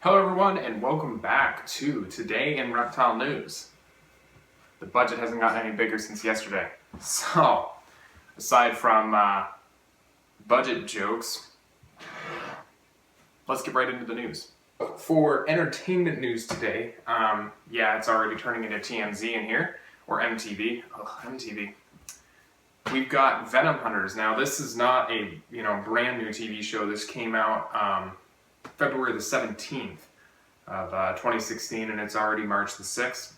Hello everyone and welcome back to Today in Reptile News. The budget hasn't gotten any bigger since yesterday. So, aside from budget jokes, let's get right into the news. For entertainment news today, it's already turning into TMZ in here, or MTV. MTV. We've got Venom Hunters. Now this is not a brand new TV show. This came out February the 17th of 2016, and it's already March the 6th.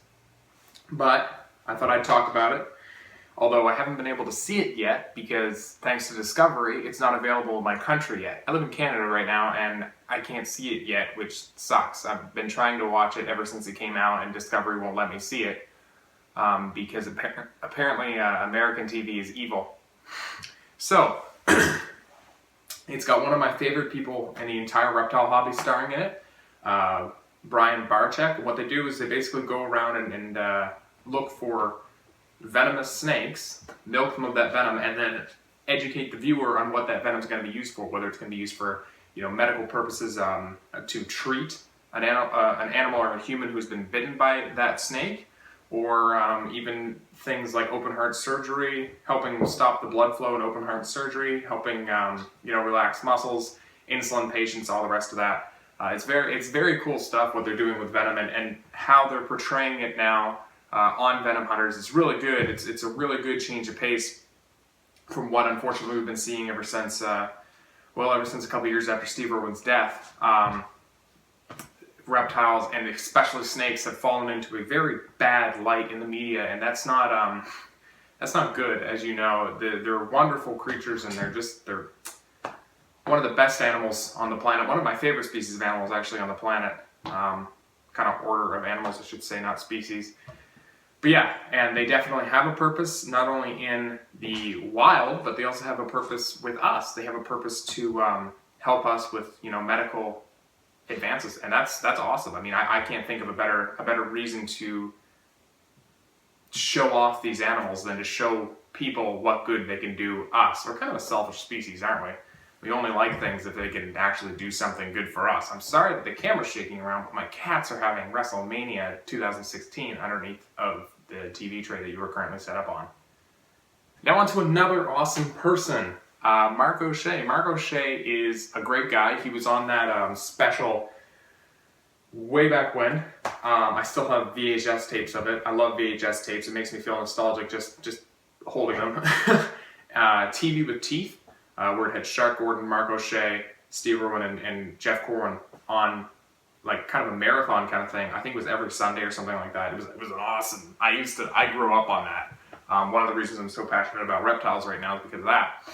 But I thought I'd talk about it, although I haven't been able to see it yet because thanks to Discovery, it's not available in my country yet. I live in Canada right now, and I can't see it yet, which sucks. I've been trying to watch it ever since it came out, and Discovery won't let me see it because apparently American TV is evil. So, it's got one of my favorite people in the entire reptile hobby starring in it, Brian Barczyk. What they do is they basically go around and look for venomous snakes, milk them of that venom, and then educate the viewer on what that venom is going to be used for, whether it's going to be used for medical purposes to treat an animal or a human who's been bitten by that snake, or even things like open heart surgery, helping stop the blood flow in open heart surgery, helping relax muscles, insulin patients, all the rest of that. It's very cool stuff what they're doing with Venom and how they're portraying it now on Venom Hunters. It's really good. It's a really good change of pace from what unfortunately we've been seeing ever since a couple years after Steve Irwin's death. Reptiles and especially snakes have fallen into a very bad light in the media, and that's not good. As you know, they're wonderful creatures, and they're one of the best animals on the planet. One of my favorite species of animals actually on the planet. Kind of order of animals, I should say, not species. But yeah, and they definitely have a purpose, not only in the wild, but they also have a purpose with us. They have a purpose to help us with medical advances, and that's awesome. I mean, I can't think of a better reason to show off these animals than to show people what good they can do us. We're kind of a selfish species, aren't we? We only like things if they can actually do something good for us. I'm sorry that the camera's shaking around, but my cats are having WrestleMania 2016 underneath of the TV tray that you are currently set up on. Now on to another awesome person. Mark OShea. Mark OShea is a great guy. He was on that special way back when. I still have VHS tapes of it. I love VHS tapes. It makes me feel nostalgic just holding them. TV with Teeth, where it had Shark Gordon, Mark OShea, Steve Irwin, and Jeff Corwin on like kind of a marathon kind of thing. I think it was every Sunday or something like that. It was an awesome. I grew up on that. One of the reasons I'm so passionate about reptiles right now is because of that.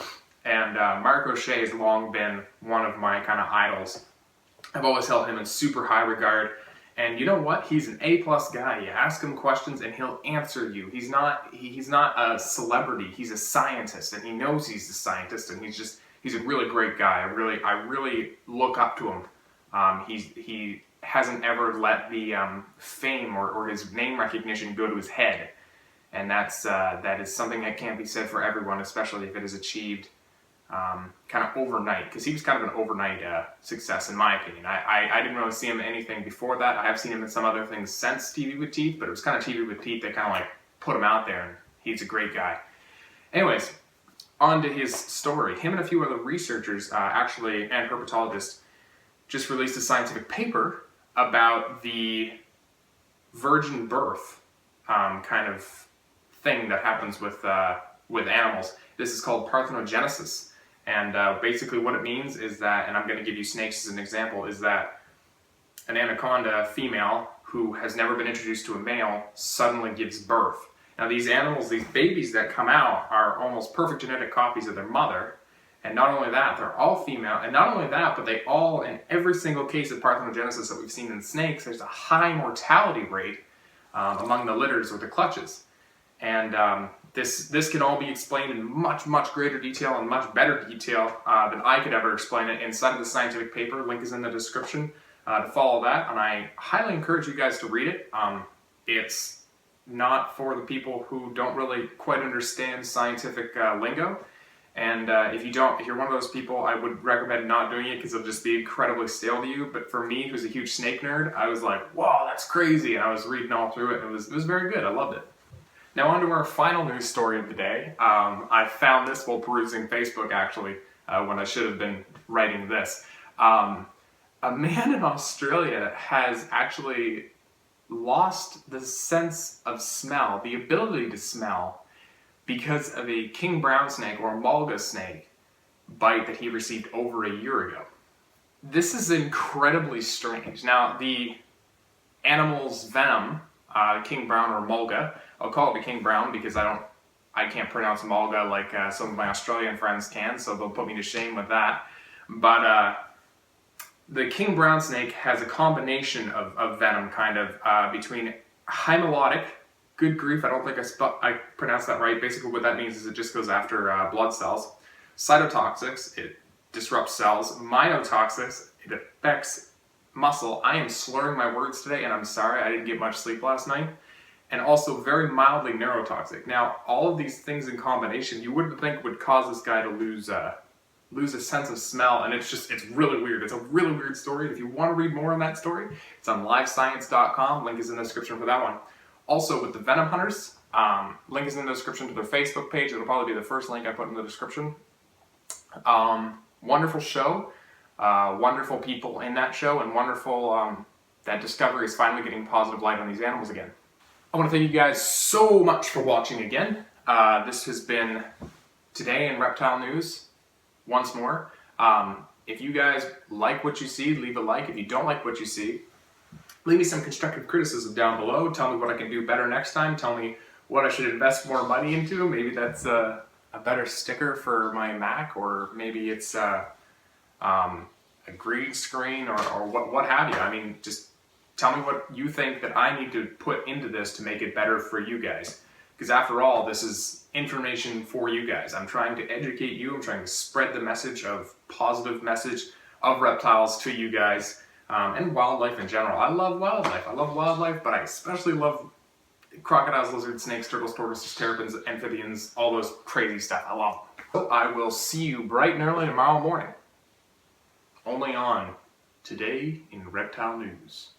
And Mark OShea has long been one of my kind of idols. I've always held him in super high regard. And you know what? He's an A-plus guy. You ask him questions and he'll answer you. He's not a celebrity. He's a scientist, and he knows he's a scientist, and he's a really great guy. I really look up to him. He hasn't ever let the fame or his name recognition go to his head. And that is something that can't be said for everyone, especially if it is achieved kind of overnight, because he was kind of an overnight success in my opinion. I didn't really see him in anything before that. I have seen him in some other things since TV with Teeth, but it was kind of TV with Teeth that kind of like put him out there, and he's a great guy. Anyways, on to his story. Him and a few other researchers and herpetologists just released a scientific paper about the virgin birth kind of thing that happens with animals. This is called parthenogenesis. And basically what it means is that, and I'm going to give you snakes as an example, is that an anaconda female who has never been introduced to a male suddenly gives birth. Now these animals, these babies that come out, are almost perfect genetic copies of their mother. And not only that, they're all female. And not only that, but they all, in every single case of parthenogenesis that we've seen in snakes, there's a high mortality rate among the litters or the clutches. And this can all be explained in much, much greater detail and much better detail than I could ever explain it inside of the scientific paper. Link is in the description to follow that, and I highly encourage you guys to read it. It's not for the people who don't really quite understand scientific lingo, And if you're one of those people, I would recommend not doing it because it'll just be incredibly stale to you. But for me, who's a huge snake nerd, I was like, "Wow, that's crazy!" And I was reading all through it, and it was very good. I loved it. Now on to our final news story of the day. I found this while perusing Facebook, actually, when I should have been writing this. A man in Australia has actually lost the sense of smell, the ability to smell, because of a king brown snake or a mulga snake bite that he received over a year ago. This is incredibly strange. Now, the animal's venom, king brown or mulga, I'll call it the king brown because I can't pronounce mulga like some of my Australian friends can, so they'll put me to shame with that. But the king brown snake has a combination of venom, kind of, between hemolytic. Good grief, I don't think I pronounced that right. Basically what that means is it just goes after blood cells. Cytotoxics, it disrupts cells. Myotoxics, it affects muscle. I am slurring my words today, and I'm sorry, I didn't get much sleep last night. And also very mildly neurotoxic. Now, all of these things in combination, you wouldn't think would cause this guy to lose a sense of smell, and it's really weird. It's a really weird story. If you want to read more on that story, it's on livescience.com. Link is in the description for that one. Also, with the Venom Hunters, link is in the description to their Facebook page. It'll probably be the first link I put in the description. Wonderful show, wonderful people in that show, and wonderful that Discovery is finally getting positive light on these animals again. I want to thank you guys so much for watching again. This has been Today in Reptile News, once more. If you guys like what you see, leave a like. If you don't like what you see, leave me some constructive criticism down below. Tell me what I can do better next time. Tell me what I should invest more money into. Maybe that's a better sticker for my Mac, or maybe it's a green screen, or what have you. I mean, just tell me what you think that I need to put into this to make it better for you guys. Because after all, this is information for you guys. I'm trying to educate you. I'm trying to spread the message of positive message of reptiles to you guys. And wildlife in general. I love wildlife, but I especially love crocodiles, lizards, snakes, turtles, tortoises, terrapins, amphibians, all those crazy stuff. I love them. So I will see you bright and early tomorrow morning. Only on Today in Reptile News.